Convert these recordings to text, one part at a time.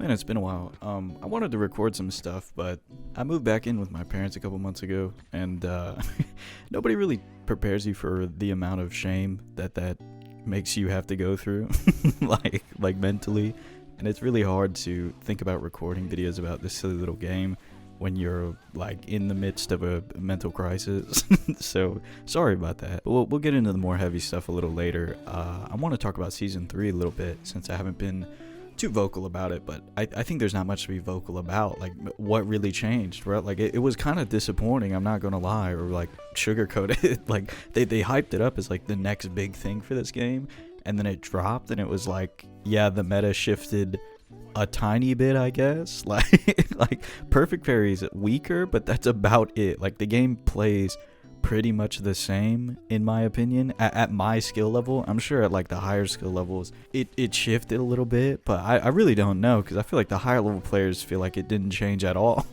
Man, it's been a while. I wanted to record some stuff, but I moved back in with my parents a couple months ago, and nobody really prepares you for the amount of shame that makes you have to go through, like mentally. And it's really hard to think about recording videos about this silly little game when you're like in the midst of a mental crisis. So sorry about that. But we'll get into the more heavy stuff a little later. I want to talk about season 3 a little bit since I haven't been too vocal about it, but I think there's not much to be vocal about. Like, what really changed, right? Like, it was kind of disappointing, I'm not gonna lie, or like sugarcoat it. Like, they hyped it up as like the next big thing for this game, and then it dropped, and it was like, yeah, the meta shifted a tiny bit, I guess. Like Perfect Fairy is weaker, but that's about it. Like, the game plays pretty much the same, in my opinion, at my skill level. I'm sure at like the higher skill levels it shifted a little bit, but I really don't know, because I feel like the higher level players feel like it didn't change at all.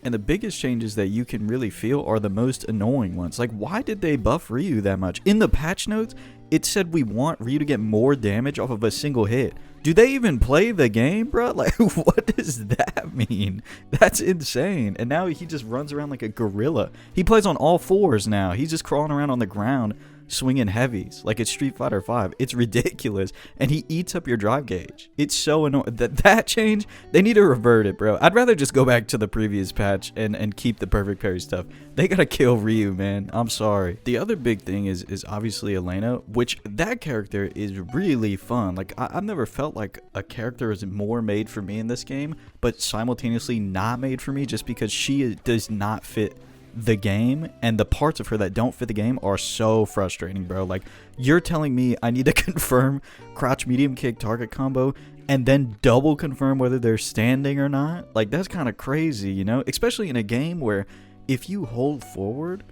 And the biggest changes that you can really feel are the most annoying ones. Like, why did they buff Ryu that much? In the patch notes, it said we want Ryu to get more damage off of a single hit. Do they even play the game, bro? Like, what does that mean? That's insane. And now he just runs around like a gorilla. He plays on all fours now. He's just crawling around on the ground, swinging heavies like it's Street Fighter 5. It's ridiculous, and he eats up your drive gauge. It's so annoying. That change, they need to revert it, bro. I'd rather just go back to the previous patch and keep the Perfect Parry stuff. They gotta kill Ryu, man. I'm sorry. The other big thing is obviously Elaner, which that character is really fun. Like, I've never felt like a character is more made for me in this game, but simultaneously not made for me, just because she does not fit the game, and the parts of her that don't fit the game are so frustrating, bro. Like, you're telling me I need to confirm crouch medium kick target combo and then double confirm whether they're standing or not? Like, that's kind of crazy, you know, especially in a game where if you hold forward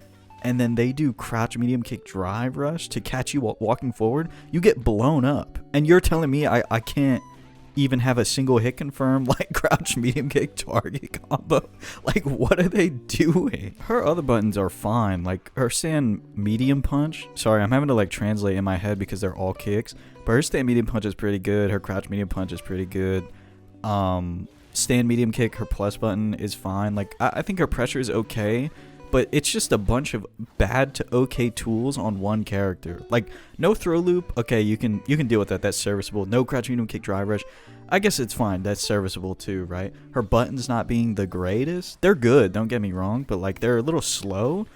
and then they do crouch medium kick drive rush to catch you walking forward, you get blown up, and you're telling me I can't even have a single hit confirm like crouch medium kick target combo. Like, what are they doing? Her other buttons are fine, like her stand medium punch. Sorry, I'm having to like translate in my head because they're all kicks, but her stand medium punch is pretty good. Her crouch medium punch is pretty good. Stand medium kick, her plus button is fine. Like, I think her pressure is okay, but it's just a bunch of bad to okay tools on one character. Like, no throw loop, okay, you can deal with that, that's serviceable. No crouch medium kick drive rush, I guess it's fine, that's serviceable too, right? Her buttons not being the greatest, they're good, don't get me wrong, but like, they're a little slow.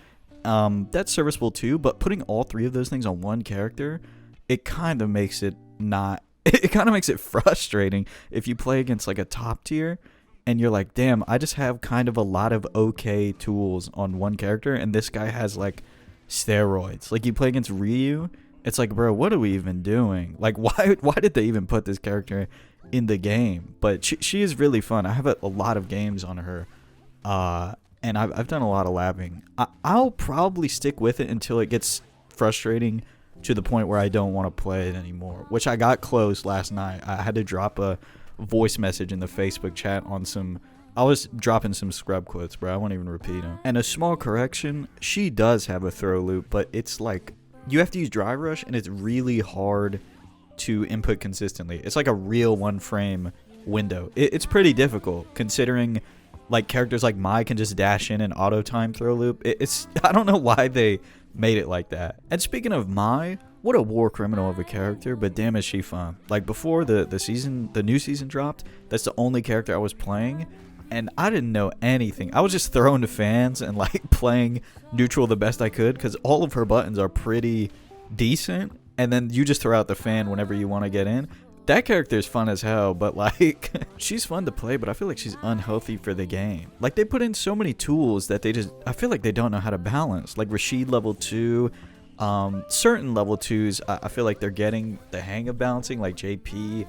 That's serviceable too, but putting all three of those things on one character, it kind of makes it not, it kind of makes it frustrating if you play against like a top tier and you're like, damn, I just have kind of a lot of okay tools on one character, and this guy has like steroids. Like, you play against Ryu, it's like, bro, what are we even doing? Like, why did they even put this character in the game? But she is really fun. I have a lot of games on her, and I've done a lot of labbing. I'll probably stick with it until it gets frustrating to the point where I don't want to play it anymore, which I got close last night. I had to drop a voice message in the Facebook chat on I was dropping some scrub quotes, bro. I won't even repeat them. And a small correction, she does have a throw loop, but it's like, you have to use drive rush, and it's really hard to input consistently. It's like a real one frame window. It's pretty difficult, considering like characters like Mai can just dash in and auto time throw loop. I don't know why they made it like that. And speaking of Mai, what a war criminal of a character, but damn is she fun. Like, before the new season dropped, that's the only character I was playing, and I didn't know anything. I was just throwing to fans and like playing neutral the best I could, because all of her buttons are pretty decent, and then you just throw out the fan whenever you want to get in. That character is fun as hell, but like, she's fun to play, but I feel like she's unhealthy for the game. Like, they put in so many tools that I feel like they don't know how to balance. Like, Rashid level 2, certain level 2s, I feel like they're getting the hang of balancing, like JP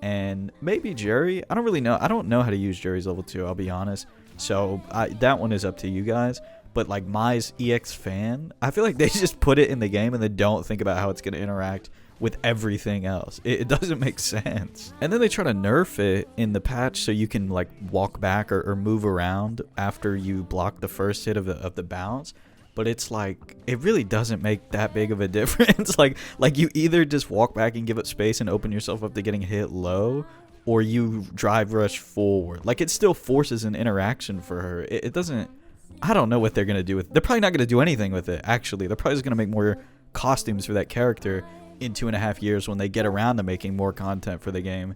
and maybe Jerry. I don't really know. I don't know how to use Jerry's level 2, I'll be honest. So that one is up to you guys. But like Mai's EX fan, I feel like they just put it in the game and they don't think about how it's going to interact with everything else. It doesn't make sense. And then they try to nerf it in the patch so you can like walk back or move around after you block the first hit of the bounce. But it's like, it really doesn't make that big of a difference. like you either just walk back and give up space and open yourself up to getting hit low, or you drive rush forward. Like, it still forces an interaction for her. It doesn't. I don't know what they're gonna do with. They're probably not gonna do anything with it. Actually, they're probably just gonna make more costumes for that character in 2.5 years when they get around to making more content for the game.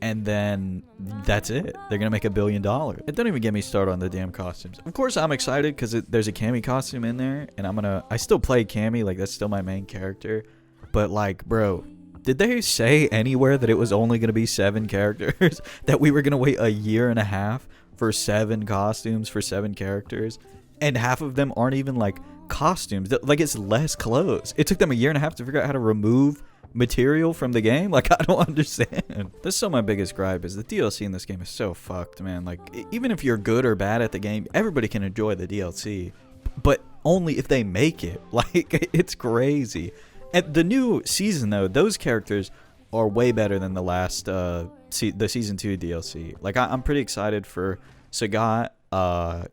And then that's it. They're gonna make $1 billion. It don't even get me started on the damn costumes. Of course, I'm excited because there's a Cammy costume in there, and I still play Cammy. Like, that's still my main character. But like, bro, did they say anywhere that it was only gonna be 7 characters? That we were gonna wait 1.5 years for 7 costumes for 7 characters, and half of them aren't even like costumes. Like, it's less clothes. It took them 1.5 years to figure out how to remove material from the game. Like, I don't understand. That's still my biggest gripe, is the DLC in this game is so fucked, man. Like, even if you're good or bad at the game, everybody can enjoy the DLC, but only if they make it. Like, it's crazy. And the new season, though, those characters are way better than the last the season 2 DLC. Like, I'm pretty excited for Sagat,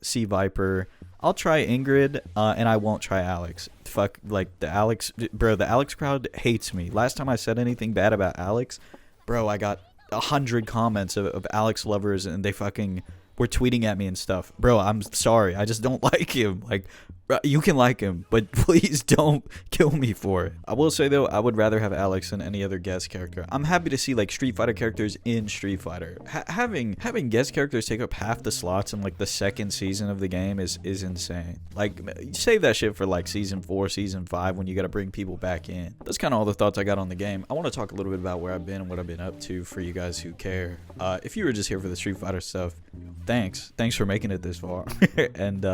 Sea Viper. I'll try Ingrid, and I won't try Alex. Fuck, like, the Alex, bro, the Alex crowd hates me. Last time I said anything bad about Alex, bro, I got 100 comments of Alex lovers, and they fucking were tweeting at me and stuff. Bro, I'm sorry, I just don't like him. Like, you can like him, but please don't kill me for it. I will say, though, I would rather have Alex than any other guest character. I'm happy to see, like, Street Fighter characters in Street Fighter. Having guest characters take up half the slots in, like, the second season of the game is insane. Like, save that shit for, like, season 4, season 5, when you gotta bring people back in. That's kind of all the thoughts I got on the game. I want to talk a little bit about where I've been and what I've been up to for you guys who care. If you were just here for the Street Fighter stuff, thanks for making it this far. And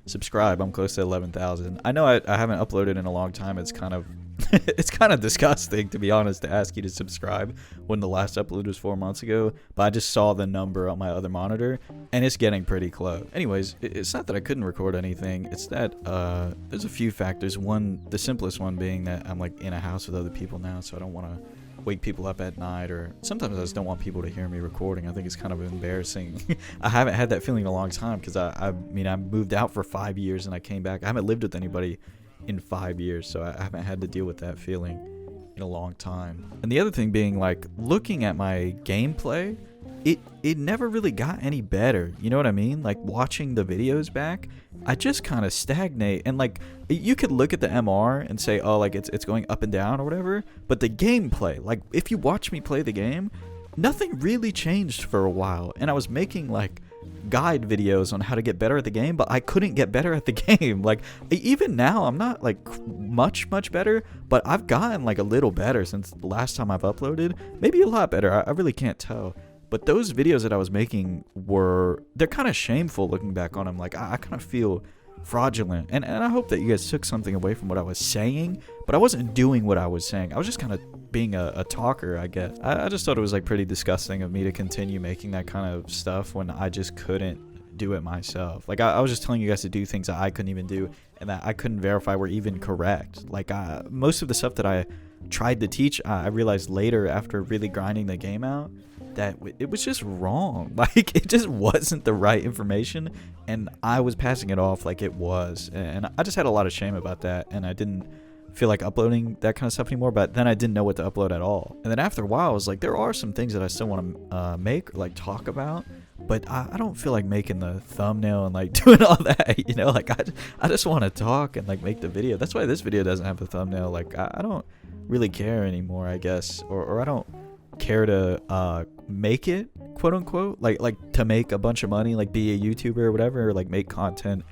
subscribe. I'm close to 11,000. I know I haven't uploaded in a long time. It's kind of it's kind of disgusting, to be honest, to ask you to subscribe when the last upload was 4 months ago, but I just saw the number on my other monitor and it's getting pretty close. Anyways, it's not that I couldn't record anything. It's that there's a few factors. One, the simplest one being that I'm like in a house with other people now, so I don't want to wake people up at night, or sometimes I just don't want people to hear me recording. I think it's kind of embarrassing. I haven't had that feeling in a long time, because I mean, I moved out for 5 years and I came back. I haven't lived with anybody in 5 years, so I haven't had to deal with that feeling in a long time. And the other thing being, like, looking at my gameplay, it never really got any better. You know what I mean? Like, watching the videos back, I just kind of stagnate. And like, you could look at the MR and say, oh, like it's going up and down or whatever, but the gameplay, like, if you watch me play the game, nothing really changed for a while. And I was making like guide videos on how to get better at the game, but I couldn't get better at the game. Like, even now, I'm not like much better, but I've gotten like a little better since the last time I've uploaded. Maybe a lot better. I really can't tell. But those videos that I was making they're kind of shameful looking back on them. Like, I kind of feel fraudulent. And I hope that you guys took something away from what I was saying, but I wasn't doing what I was saying. I was just kind of being a talker, I guess. I just thought it was like pretty disgusting of me to continue making that kind of stuff when I just couldn't do it myself. Like, I was just telling you guys to do things that I couldn't even do and that I couldn't verify were even correct. Like, most of the stuff that I tried to teach, I realized later after really grinding the game out, that it was just wrong. Like, it just wasn't the right information, and I was passing it off like it was, and I just had a lot of shame about that, and I didn't feel like uploading that kind of stuff anymore. But then I didn't know what to upload at all, and then after a while I was like, there are some things that I still want to make or like talk about, but I don't feel like making the thumbnail and like doing all that, you know. Like, I just want to talk and like make the video. That's why this video doesn't have a thumbnail. Like, I don't really care anymore, I guess, or I don't care to make it, quote unquote, like to make a bunch of money, like be a YouTuber or whatever, or like make content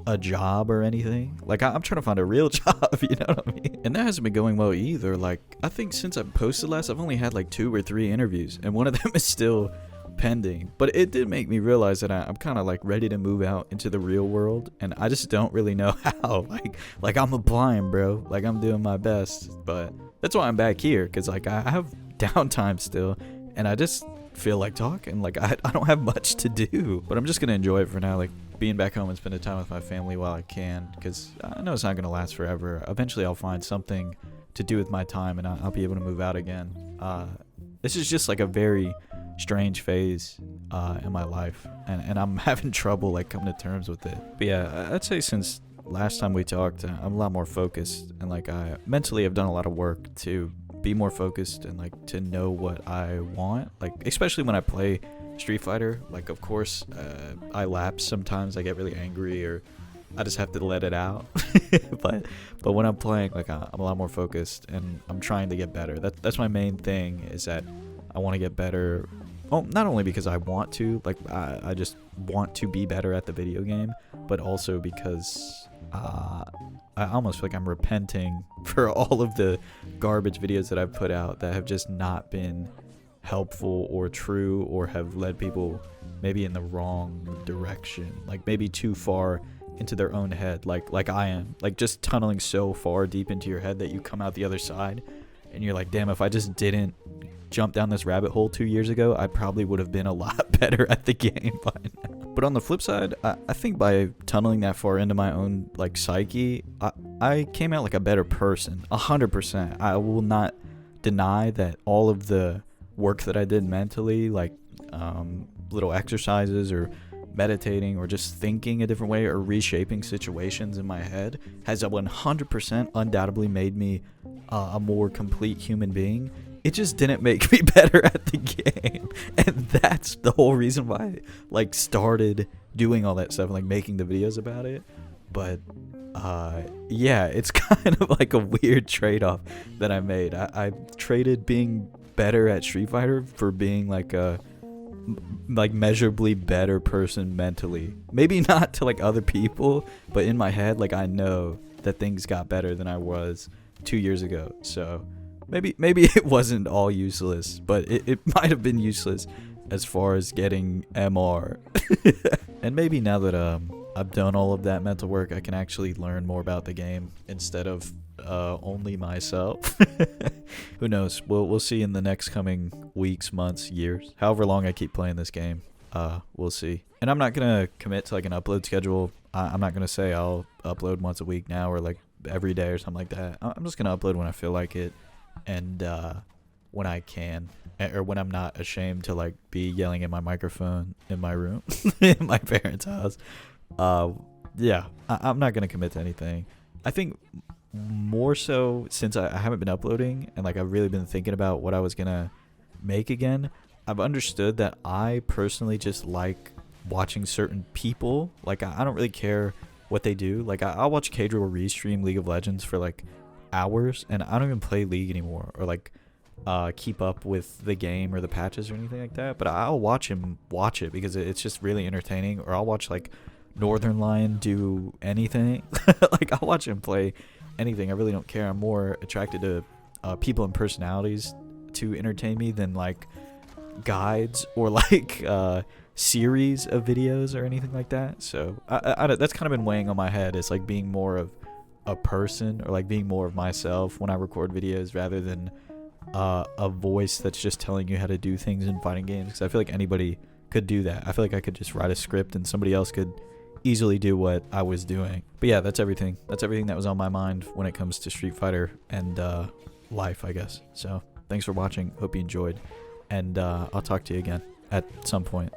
a job or anything. Like, I'm trying to find a real job, you know what I mean? And that hasn't been going well either. Like, I think since I posted last, I've only had like 2 or 3 interviews, and one of them is still pending. But it did make me realize that I'm kind of like ready to move out into the real world, and I just don't really know how. Like I'm applying, bro. Like, I'm doing my best, but that's why I'm back here, because like I have downtime still, and I just feel like talking. Like, I don't have much to do, but I'm just gonna enjoy it for now, like being back home and spending time with my family while I can, because I know it's not gonna last forever. Eventually I'll find something to do with my time, and I'll be able to move out again. This is just like a very strange phase in my life, and I'm having trouble like coming to terms with it. But yeah, I'd say since last time we talked, I'm a lot more focused, and like I mentally have done a lot of work to be more focused and like to know what I want, like especially when I play Street Fighter. Like of course I lapse sometimes, I get really angry or I just have to let it out. but when I'm playing, like I'm a lot more focused and I'm trying to get better. That's my main thing, is that I want to get better. Well, not only because I want to, like I just want to be better at the video game, but also because I almost feel like I'm repenting for all of the garbage videos that I've put out that have just not been helpful or true, or have led people maybe in the wrong direction, like maybe too far into their own head, like I am, like just tunneling so far deep into your head that you come out the other side and you're like, damn, if I just didn't jump down this rabbit hole 2 years ago, I probably would have been a lot better at the game by now. But on the flip side, I think by tunneling that far into my own like psyche, I came out like a better person, 100%. I will not deny that all of the work that I did mentally, like little exercises or meditating or just thinking a different way or reshaping situations in my head, has 100% undoubtedly made me a more complete human being. It just didn't make me better at the game, and that's the whole reason why I like started doing all that stuff and like making the videos about it. But yeah, it's kind of like a weird trade-off that I made. I traded being better at Street Fighter for being like a measurably better person mentally. Maybe not to like other people, but in my head, like I know that things got better than I was 2 years ago. So maybe it wasn't all useless, but it might have been useless as far as getting MR. And maybe now that I've done all of that mental work, I can actually learn more about the game instead of only myself. Who knows? We'll see in the next coming weeks, months, years, however long I keep playing this game. We'll see. And I'm not gonna commit to like an upload schedule. I'm not gonna say I'll upload once a week now or like every day or something like that. I'm just gonna upload when I feel like it, and when I can, or when I'm not ashamed to like be yelling at my microphone in my room in my parents' house. Yeah, I'm not gonna commit to anything. I think more so since I haven't been uploading and like I've really been thinking about what I was gonna make again, I've understood that I personally just like watching certain people. Like I don't really care what they do. Like I'll watch Cadro restream League of Legends for like hours, and I don't even play League anymore or like keep up with the game or the patches or anything like that, but I'll watch him watch it because it's just really entertaining. Or I'll watch like Northern Lion do anything. Like I'll watch him play anything. I really don't care. I'm more attracted to people and personalities to entertain me than like guides or like series of videos or anything like that. So I that's kind of been weighing on my head. It's like being more of a person, or like being more of myself when I record videos, rather than a voice that's just telling you how to do things in fighting games, because I feel like anybody could do that. I feel like I could just write a script and somebody else could easily do what I was doing. But yeah, that's everything that was on my mind when it comes to Street Fighter and life, I guess. So thanks for watching, hope you enjoyed, and I'll talk to you again at some point.